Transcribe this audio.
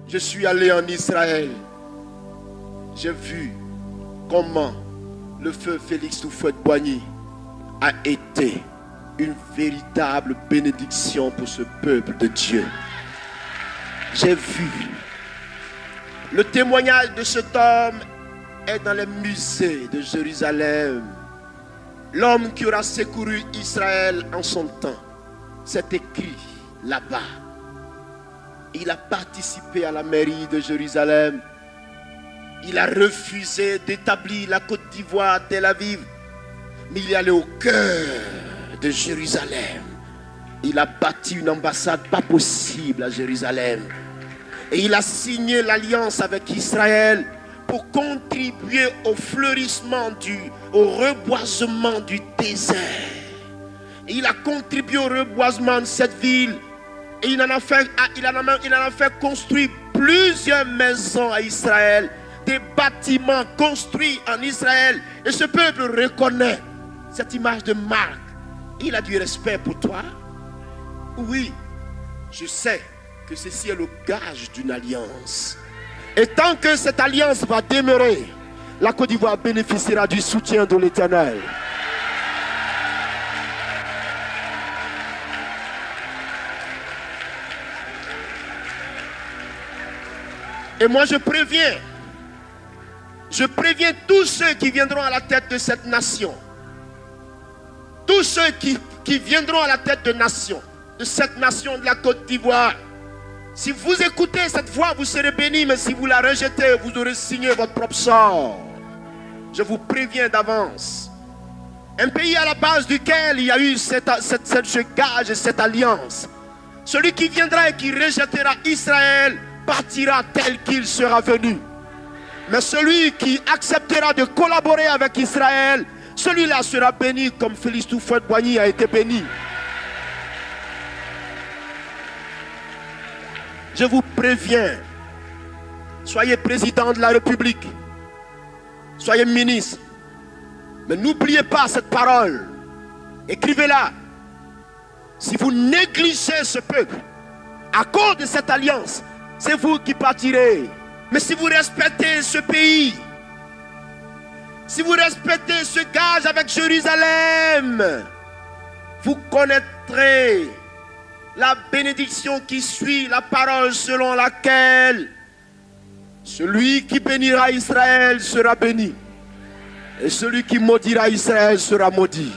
Je suis allé en Israël. J'ai vu comment le feu Félix Houphouët-Boigny a été une véritable bénédiction pour ce peuple de Dieu. J'ai vu. Le témoignage de cet homme est dans les musées de Jérusalem. L'homme qui aura secouru Israël en son temps, c'est écrit là-bas. Il a participé à la mairie de Jérusalem. Il a refusé d'établir la Côte d'Ivoire, Tel Aviv. Mais il est allé au cœur de Jérusalem. Il a bâti une ambassade pas possible à Jérusalem. Et il a signé l'alliance avec Israël pour contribuer au fleurissement, au reboisement du désert. Et il a contribué au reboisement de cette ville. Et il en a fait construire plusieurs maisons à Israël, des bâtiments construits en Israël. Et ce peuple reconnaît cette image de marque. Il a du respect pour toi. Oui, je sais que ceci est le gage d'une alliance. Et tant que cette alliance va demeurer, la Côte d'Ivoire bénéficiera du soutien de l'Éternel. Et moi je préviens tous ceux qui viendront à la tête de cette nation. Tous ceux qui viendront à la tête de cette nation de la Côte d'Ivoire. Si vous écoutez cette voix, vous serez bénis, mais si vous la rejetez, vous aurez signé votre propre sort. Je vous préviens d'avance. Un pays à la base duquel il y a eu ce gage et cette alliance. Celui qui viendra et qui rejettera Israël partira tel qu'il sera venu. Mais celui qui acceptera de collaborer avec Israël, celui-là sera béni comme Félix Houphouët-Boigny a été béni. Je vous préviens, soyez président de la République, soyez ministre, mais n'oubliez pas cette parole, écrivez-la. Si vous négligez ce peuple, à cause de cette alliance, c'est vous qui partirez. Mais si vous respectez ce pays, si vous respectez ce gage avec Jérusalem, vous connaîtrez la bénédiction qui suit la parole selon laquelle celui qui bénira Israël sera béni et celui qui maudira Israël sera maudit.